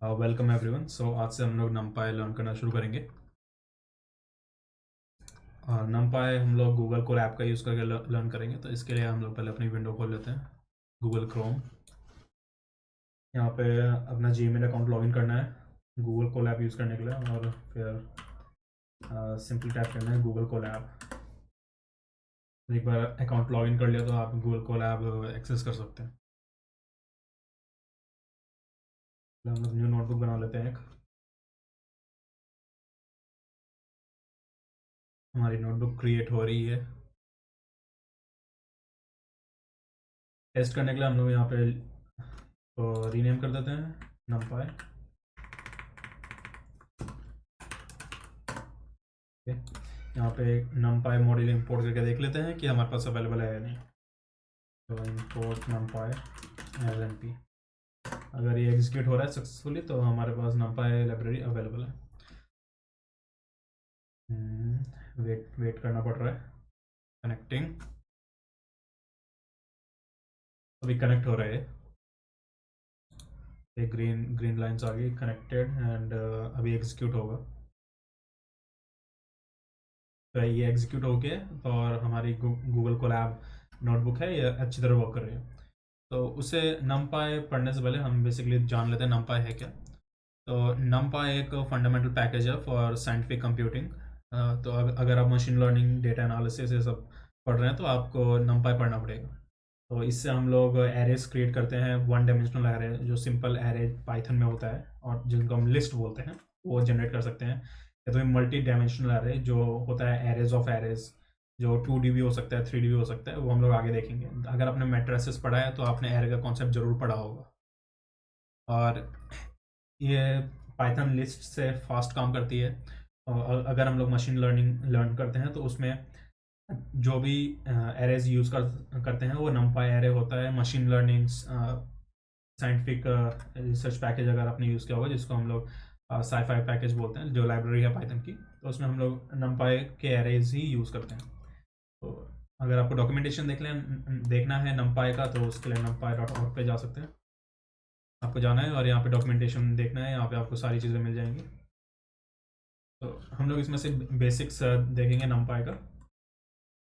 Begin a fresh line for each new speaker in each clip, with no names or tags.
Welcome everyone. सो आज से हम लोग नमपाई लर्न करना शुरू करेंगे। नमपाई हम लोग गूगल कोर ऐप का यूज़ करके लर्न करेंगे। तो इसके लिए हम लोग पहले अपनी विंडो खोल लेते हैं, गूगल क्रोम। यहाँ पे अपना जीमेल अकाउंट लॉगिन करना है गूगल कोल ऐप यूज़ करने के लिए, और फिर सिंपली टाइप करना है गूगल कोल ऐप। एक बार अकाउंट लॉगिन कर लिया तो आप गूगल कोल ऐप एक्सेस कर सकते हैं। हम लोग न्यू नोटबुक बना लेते हैं। एक हमारी नोटबुक क्रिएट हो रही है। टेस्ट करने के लिए हम लोग यहाँ पे रीनेम कर देते हैं नमपाई। यहाँ पे नमपाई मॉड्यूल इंपोर्ट करके देख लेते हैं कि हमारे पास अवेलेबल है या नहीं। तो import numpy as N P, अगर ये एग्जीक्यूट हो रहा है सक्सेसफुली तो हमारे पास नमपाई लाइब्रेरी अवेलेबल है। वेट करना पड़ रहा है। कनेक्टिंग, अभी कनेक्ट हो रहे हैं। एक ग्रीन लाइन्स आ गई, कनेक्टेड, एंड अभी एग्जीक्यूट होगा। तो ये एग्जीक्यूट हो गया और हमारी गूगल कोलैब नोटबुक है, ये अच्छी तरह वर्क कर रही है। तो उसे नमपाई पढ़ने से पहले हम बेसिकली जान लेते हैं नमपाई है क्या। तो नमपाई एक फंडामेंटल पैकेज है फॉर साइंटिफिक कंप्यूटिंग। तो अगर आप मशीन लर्निंग, डेटा एनालिसिस ये सब पढ़ रहे हैं तो आपको नमपाई पढ़ना पड़ेगा। तो इससे हम लोग एरेज क्रिएट करते हैं। वन डायमेंशनल एरे, जो सिंपल एरे पाइथन में होता है और जिनको हम लिस्ट बोलते हैं, वो जनरेट कर सकते हैं। या तो मल्टी डायमेंशनल एरे जो होता है एरेज ऑफ एरेज, जो 2D भी हो सकता है, 3D भी हो सकता है, वो हम लोग आगे देखेंगे। अगर आपने मैट्रिसेस पढ़ा है तो आपने एरे का कॉन्सेप्ट जरूर पढ़ा होगा। और ये पाइथन लिस्ट से फास्ट काम करती है। और अगर हम लोग मशीन लर्निंग लर्न करते हैं तो उसमें जो भी एरेज यूज़ करते हैं वो नमपाई एरे होता है। Machine learning scientific research package अगर आपने यूज़ किया होगा, जिसको हम लोग साईफाई पैकेज बोलते हैं, जो लाइब्रेरी है पाइथन की, तो उसमें हम लोग नमपाई के एरेज ही यूज़ करते हैं। तो अगर आपको डॉक्यूमेंटेशन देखना है नमपाई का, तो उसके लिए numpy.org पे जा सकते हैं। आपको जाना है और यहाँ पे डॉक्यूमेंटेशन देखना है, यहाँ पे आपको सारी चीज़ें मिल जाएंगी। तो हम लोग इसमें से बेसिक्स देखेंगे नमपाई का।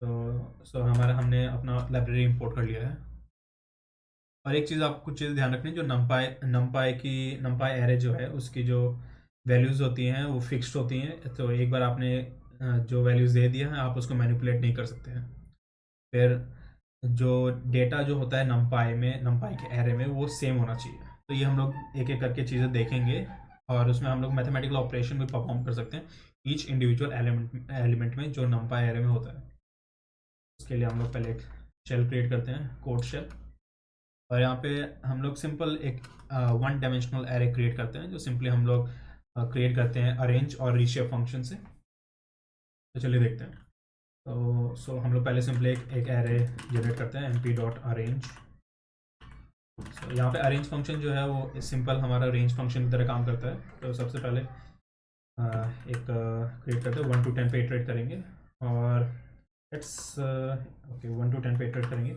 तो हमारा हमने अपना लाइब्रेरी इंपोर्ट कर लिया है। और एक चीज़, आपको कुछ चीज़ ध्यान रखनी, जो नमपाई एरे जो है उसकी जो वैल्यूज़ होती हैं वो फिक्स्ड होती हैं। तो एक बार आपने जो वैल्यूज़ दे दिया है, आप उसको मैनिपुलेट नहीं कर सकते हैं। फिर जो डेटा जो होता है नमपाई के एरे में, वो सेम होना चाहिए। तो ये हम लोग एक एक करके चीज़ें देखेंगे और उसमें हम लोग मैथमेटिकल ऑपरेशन भी परफॉर्म कर सकते हैं ईच इंडिविजुअल एलिमेंट में जो नमपाई एरे में होता है। उसके लिए हम लोग पहले एक शेल क्रिएट करते हैं, कोड शेल। और यहाँ पे हम लोग सिंपल एक वन डायमेंशनल एरे क्रिएट करते हैं, जो सिंपली हम लोग क्रिएट करते हैं अरेंज और रीशेप फंक्शन से। तो चलिए देखते हैं। तो हम लोग पहले सिंपली एक एरे जनरेट करते हैं, mp.arrange। सो यहाँ पे अरेंज फंक्शन जो है वो सिंपल हमारा रेंज फंक्शन की तरह काम करता है। तो सबसे पहले एक क्रिएट करते हैं, 1 to 10 पे इटरेट करेंगे, और लेट्स ओके 1 to 10 पे इटरेट करेंगे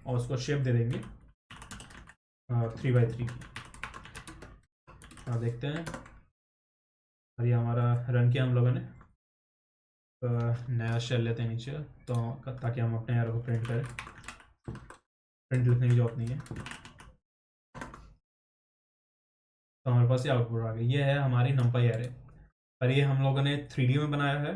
और उसको शेप दे देंगे 3x3 की। देखते हैं। और ये हमारा रन किया हम लोगों ने। नया शेल लेते हैं नीचे, तो ताकि हम अपने एरो को प्रिंट करें। प्रिंट लिखने की जरूरत नहीं है। तो हमारे पास ये आउटपुट आ गया। ये है हमारी नमपाई एरे, और ये हम लोगों ने 3D में बनाया है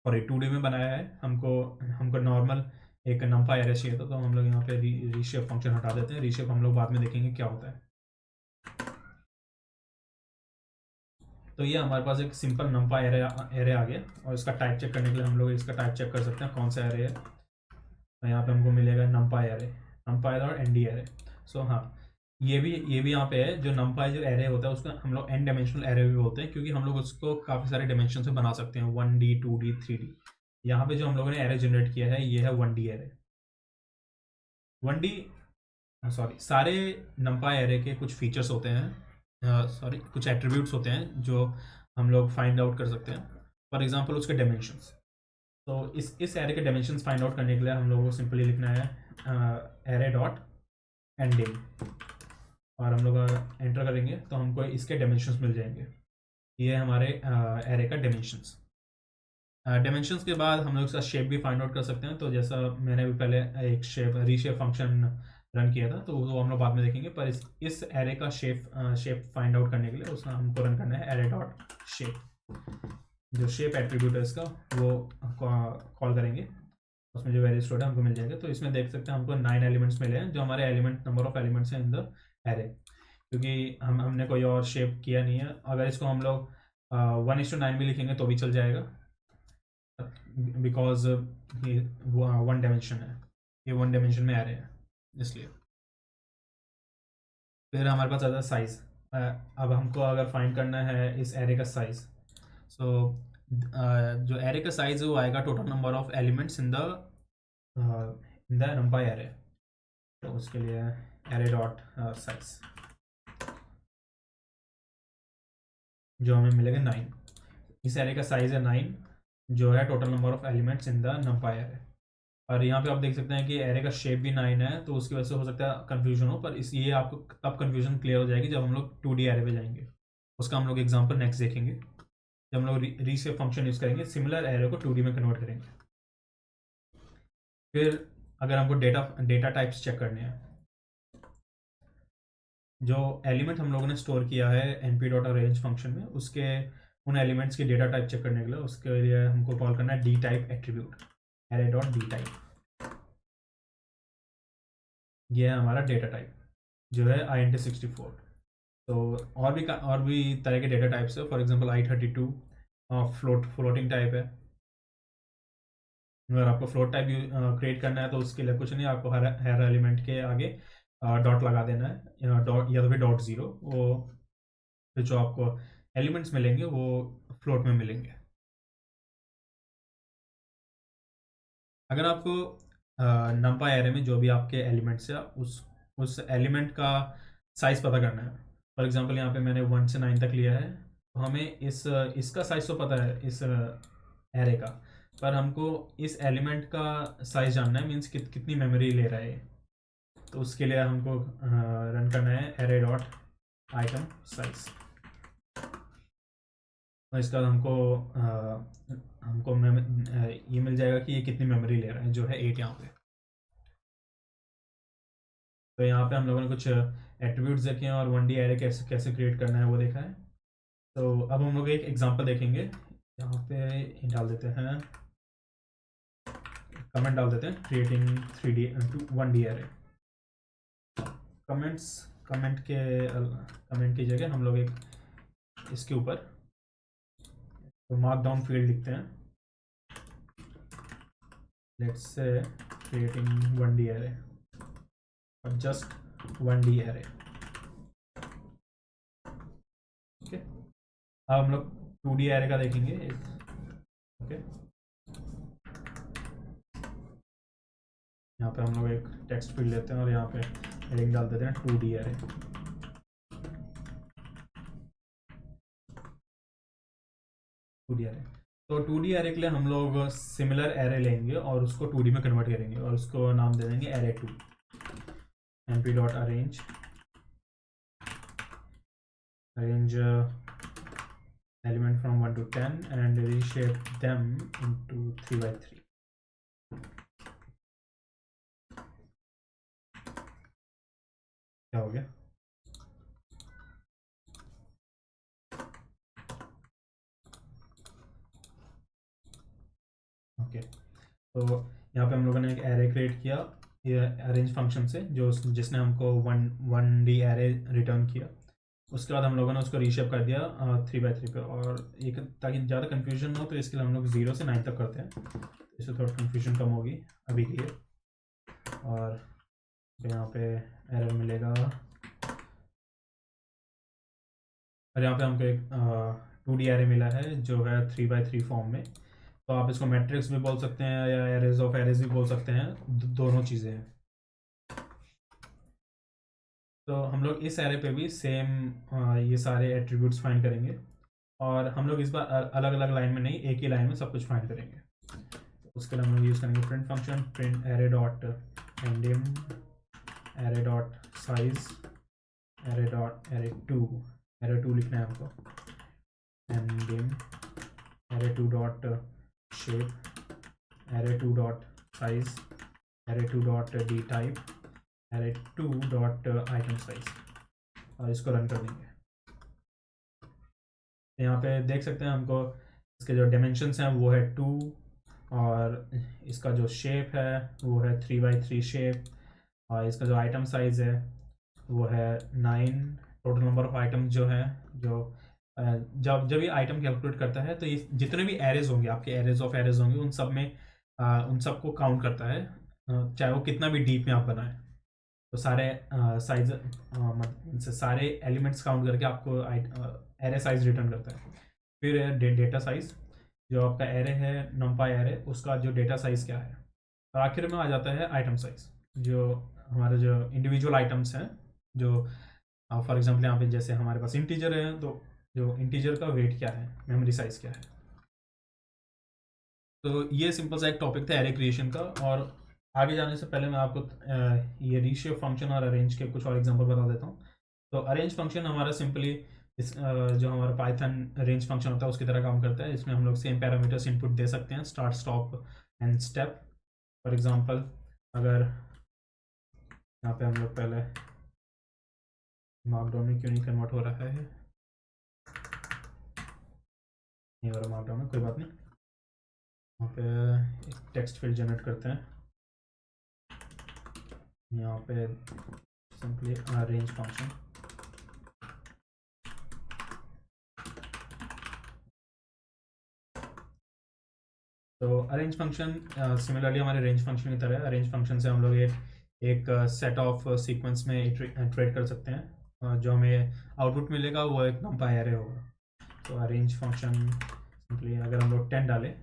और ये 2D में बनाया है। हमको नॉर्मल एक नमपाई एरे चाहिए था, तो हम लोग यहाँ पे रीशेप फंक्शन हटा देते हैं। रीशेप हम लोग बाद में देखेंगे क्या होता है। तो ये हमारे पास एक सिंपल नमपाई एरे आ गया, और इसका टाइप चेक करने के लिए हम लोग इसका टाइप चेक कर सकते हैं कौन सा एरे है। तो यहाँ पे हमको मिलेगा नमपाई एरे, नमपाई और एनडी एरे। सो हाँ, ये भी यहाँ पे है। जो नमपाई जो एरे होता है उसको हम लोग एन डायमेंशनल एरे भी बोलते हैं, क्योंकि हम लोग उसको काफ़ी सारे डायमेंशन से बना सकते हैं, 1D 2D 3D। यहाँ पे जो हम लोगों ने एरे जनरेट किया है, ये है 1D एरे। 1D, सॉरी, सारे नमपाई एरे के कुछ फीचर्स होते हैं, सॉरी कुछ एट्रीब्यूट्स होते हैं जो हम लोग फाइंड आउट कर सकते हैं। फॉर एग्जांपल उसके डायमेंशंस। तो इस एरे के डायमेंशंस फाइंड आउट करने के लिए हम लोगों को सिंपली लिखना है एरे डॉट एंडिंग। और हम लोग एंटर करेंगे तो हमको इसके डायमेंशंस मिल जाएंगे। ये हमारे एरे का डायमेंशंस। डायमेंशंस के बाद हम लोग इसका शेप भी फाइंड आउट कर सकते हैं। तो जैसा मैंने भी पहले एक शेप रीशेप फंक्शन रन किया था, तो वो हम लोग बाद में देखेंगे। पर इस एरे का शेप फाइंड आउट करने के लिए उसका हमको रन करना है एरे डॉट शेप। जो शेप एट्रीब्यूट है इसका वो कॉल करेंगे, उसमें जो वैल्यू स्टोर है हमको मिल जाएगा। तो इसमें देख सकते हैं हमको 9 एलिमेंट्स मिले हैं, जो हमारे नंबर ऑफ एलिमेंट्स हैं इन द एरे, क्योंकि हमने कोई और शेप किया नहीं है। अगर इसको हम लोग 1:9 भी लिखेंगे तो भी चल जाएगा, बिकॉज ये 1 डायमेंशन है, ये 1 डायमेंशन में एरे है इसलिए। फिर हमारे पास आता है साइज़। अब हमको अगर फाइंड करना है इस एरे का साइज़, सो जो एरे का साइज़ है वो आएगा total number of elements in the नंपाई array. तो उसके लिए एरे डॉट साइज, जो हमें मिलेगा 9। इस एरे का साइज़ है 9, जो है total number of elements in the नंपाई array. और यहाँ पे आप देख सकते हैं कि एरे का शेप भी 9 है, तो उसकी वजह से हो सकता है कन्फ्यूजन हो। पर इस ये आपको तब कन्फ्यूजन क्लियर हो जाएगी जब हम लोग 2D एरे पे जाएंगे। उसका हम लोग एग्जाम्पल नेक्स्ट देखेंगे, जब हम लोग रीशेप फंक्शन यूज़ करेंगे, सिमिलर एरे को 2D में कन्वर्ट करेंगे। फिर अगर हमको डेटा टाइप्स चेक करने हैं, जो एलिमेंट हम लोगों ने स्टोर किया है np.arrange फंक्शन में, उसके उन एलिमेंट्स की डेटा टाइप चेक करने के लिए उसके लिए हमको कॉल करना है D type attribute, array dot d type. ये है हमारा डेटा टाइप जो है int64। तो और भी तरह के डेटा टाइप्स है। For example i32 floating type है। अगर आपको फ्लोट टाइप क्रिएट करना है तो उसके लिए कुछ नहीं, आपको हर एलिमेंट के आगे डॉट लगा देना है, डॉट या तो फिर .0। वो फिर जो आपको एलिमेंट्स मिलेंगे वो फ्लोट में मिलेंगे। अगर आपको नंपाई एरे में जो भी आपके एलिमेंट्स है उस एलिमेंट का साइज़ पता करना है। फॉर एग्जांपल यहाँ पे मैंने 1 से 9 तक लिया है, तो हमें इसका साइज़ तो पता है इस एरे का, पर हमको इस एलिमेंट का साइज़ जानना है, मीन्स कितनी मेमोरी ले रहा है। तो उसके लिए हमको रन करना है एरे डॉट आइटम साइज। और इसका हमको ये मिल जाएगा कि ये कितनी मेमोरी ले रहा है, जो है 8 यहाँ पे। तो यहाँ पे हम लोगों ने कुछ एट्रीब्यूट्स देखे हैं और 1D एरे कैसे कैसे क्रिएट करना है वो देखा है। तो अब हम लोग एक एग्जांपल देखेंगे। यहाँ पे डाल देते हैं, कमेंट डाल देते हैं, क्रिएटिंग 1D एरे। कमेंट की जगह हम लोग एक इसके ऊपर तो मार्कडाउन फील्ड लिखते हैं, let's say creating 1D array और जस्ट 1D एरे। ओके, अब हम लोग 2D एरे का देखेंगे। ओके, यहाँ पे हम लोग एक टेक्स्ट फील्ड लेते हैं और यहाँ पे हेडिंग डाल देते हैं 2D एरे। तो 2D एरे के लिए हम लोग सिमिलर एरे लेंगे और उसको 2D में कन्वर्ट करेंगे और उसको नाम दे देंगे array2। np.arrange element from 1 to 10 and reshape them into 3x3। क्या हो गया? ओके, तो यहाँ पे हम लोगों ने एक एरे क्रिएट किया ये अरेंज फंक्शन से, जिसने हमको 1D एरे रिटर्न किया। उसके बाद हम लोगों ने उसको रीशेप कर दिया 3x3 पे। और एक ताकि ज़्यादा कन्फ्यूजन ना हो तो इसके लिए हम लोग 0 से 9 तक करते हैं, इससे थोड़ा कन्फ्यूजन कम होगी अभी के लिए। और यहाँ पे एरर मिलेगा, और यहाँ पे हमको एक 2D एरे मिला है जो है 3x3 फॉर्म में। तो आप इसको मैट्रिक्स भी बोल सकते हैं या एरेज ऑफ एरेज भी बोल सकते हैं, दोनों चीज़ें हैं। तो हम लोग इस एरे पे भी सेम ये सारे एट्रीब्यूट्स फाइंड करेंगे, और हम लोग इस बार अलग अलग लाइन में नहीं, एक ही लाइन में सब कुछ फाइंड करेंगे। तो उसके लिए हम लोग यूज़ करेंगे print function, print array dot ndim array dot size array dot array two लिखना है हमको, and dim array two dot shape, array two dot size, array two dot d type, array two dot item size, और इसको run कर देंगे। यहाँ पे देख सकते हैं हमको इसके जो डायमेंशंस हैं वो है 2, और इसका जो शेप है वो है 3x3 शेप, और इसका जो आइटम साइज़ है वो है 9। टोटल नंबर ऑफ आइटम जो है, जो जब ये आइटम कैलकुलेट करता है तो ये जितने भी एरेज होंगे, आपके एरेज ऑफ एरेज होंगे, उन सब में उन सबको काउंट करता है, चाहे वो कितना भी डीप में आप बनाएं। तो सारे साइज मतलब सारे एलिमेंट्स काउंट करके आपको एरे साइज रिटर्न करता है। फिर है डेटा साइज, जो आपका एरे है नंपाई एरे, उसका जो डेटा साइज क्या है। और आखिर में आ जाता है आइटम साइज, जो हमारे जो इंडिविजुअल आइटम्स हैं, जो फॉर एग्जांपल यहाँ पे जैसे हमारे पास इंटीजर है, तो जो इंटीजर का वेट क्या है, मेमोरी साइज क्या है। तो ये सिंपल सा एक टॉपिक था एरे क्रिएशन का। और आगे जाने से पहले मैं आपको ये रीशेप फंक्शन और अरेंज के कुछ और एग्जांपल बता देता हूँ। तो अरेंज फंक्शन हमारा सिंपली जो हमारा पाइथन रेंज फंक्शन होता है उसकी तरह काम करता है। इसमें हम लोग सेम पैरामीटर्स इनपुट दे सकते हैं, start, stop and step. For example अगर यहाँ पे हम लोग पहले मार्कडाउन में क्यों नहीं कन्वर्ट हो रहा है, नहीं हो रहा मार्कडाउन में, कोई बात नहीं। यहाँ पे एक टेक्स्ट फील्ड जनरेट करते हैं, यहाँ पे सिंपली रेंज फंक्शन। तो अरेंज फंक्शन सिमिलरली हमारे रेंज फंक्शन की तरह है। अरेंज फंक्शन से हम लोग एक सेट ऑफ सीक्वेंस में इटरेट कर सकते हैं, जो हमें आउटपुट मिलेगा वो एक नंपाई एरे होगा। तो अरेंज फंक्शन सिंपली अगर हम लोग 10 डालें,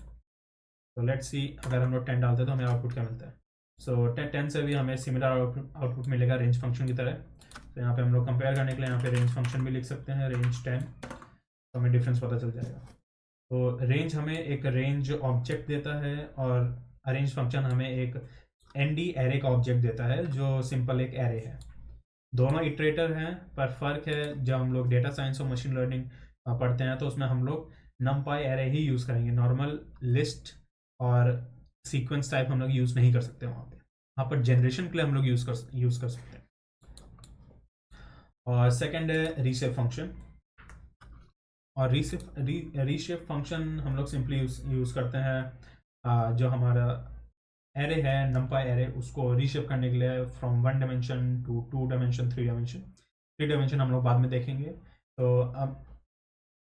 तो लेट्स सी अगर हम लोग 10 डालते हैं तो हमें आउटपुट क्या मिलता है। सो 10 से भी हमें सिमिलर आउटपुट मिलेगा रेंज फंक्शन की तरह। तो यहाँ पे हम लोग कंपेयर करने के लिए यहाँ पे रेंज फंक्शन भी लिख सकते हैं, रेंज 10, तो हमें डिफरेंस पता चल जाएगा। तो रेंज हमें एक रेंज ऑब्जेक्ट देता है, और अरेंज फंक्शन हमें एक एनडी एरे का ऑब्जेक्ट देता है, जो सिंपल एक एरे है। दोनों इटरेटर हैं, पर फर्क है जब हम लोग डेटा साइंस और मशीन लर्निंग पढ़ते हैं तो उसमें हम लोग नमपाई एरे ही यूज़ करेंगे। नॉर्मल लिस्ट और सीक्वेंस टाइप हम लोग यूज़ नहीं कर सकते वहाँ पर जनरेशन के लिए हम लोग यूज़ कर सकते हैं। और सेकेंड है रीशेप फंक्शन। और रीशेप फंक्शन हम लोग सिंपली यूज़ करते हैं, जो हमारा एरे है नंपाई एरे, उसको रीशेप करने के लिए from 1 dimension to 2 dimension, 3 dimension. 3 dimension हम लोग बाद में देखेंगे। तो अब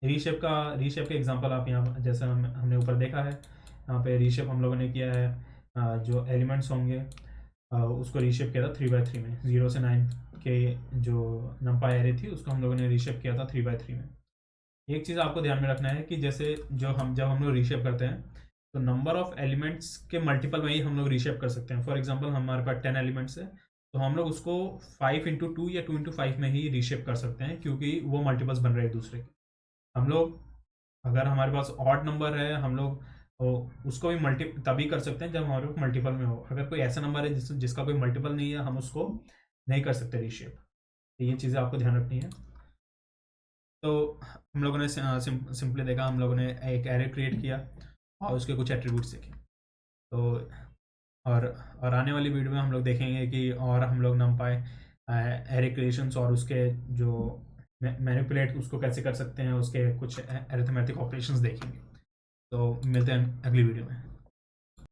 रीशेप के एग्जांपल आप यहाँ जैसे हमने ऊपर देखा है, यहाँ पे रीशेप हम लोगों ने किया है, जो एलिमेंट्स होंगे उसको रीशेप किया था 3x3 में। 0 से 9 के जो नंपाई एरे थी उसको हम लोगों ने रीशेप किया था 3x3 में। एक चीज़ आपको ध्यान में रखना है कि जैसे जब हम लोग रीशेप करते हैं तो नंबर ऑफ एलिमेंट्स के मल्टीपल में ही हम लोग रीशेप कर सकते हैं। फॉर एग्जांपल हमारे पास 10 एलिमेंट्स है, तो हम लोग उसको 5x2 या 2x5 में ही रीशेप कर सकते हैं, क्योंकि वो मल्टीपल्स बन रहे हैं एक दूसरे के। हम लोग अगर हमारे पास ऑड नंबर है, हम लोग उसको भी मल्टी तभी कर सकते हैं जब हमारे पास मल्टीपल में हो। अगर कोई ऐसा नंबर है जिसका कोई मल्टीपल नहीं है, हम उसको नहीं कर सकते रीशेप। तो ये चीज़ें आपको ध्यान रखनी है। तो हम लोगों ने सिंपली देखा, हम लोगों ने एक एरे क्रिएट किया और उसके कुछ एट्रीब्यूट्स देखे। तो और आने वाली वीडियो में हम लोग देखेंगे कि और हम लोग नंपाई एरे क्रिएशंस और उसके जो मैनिपुलेट उसको कैसे कर सकते हैं, उसके कुछ अरिथमेटिक ऑपरेशंस देखेंगे। तो मिलते हैं अगली वीडियो में।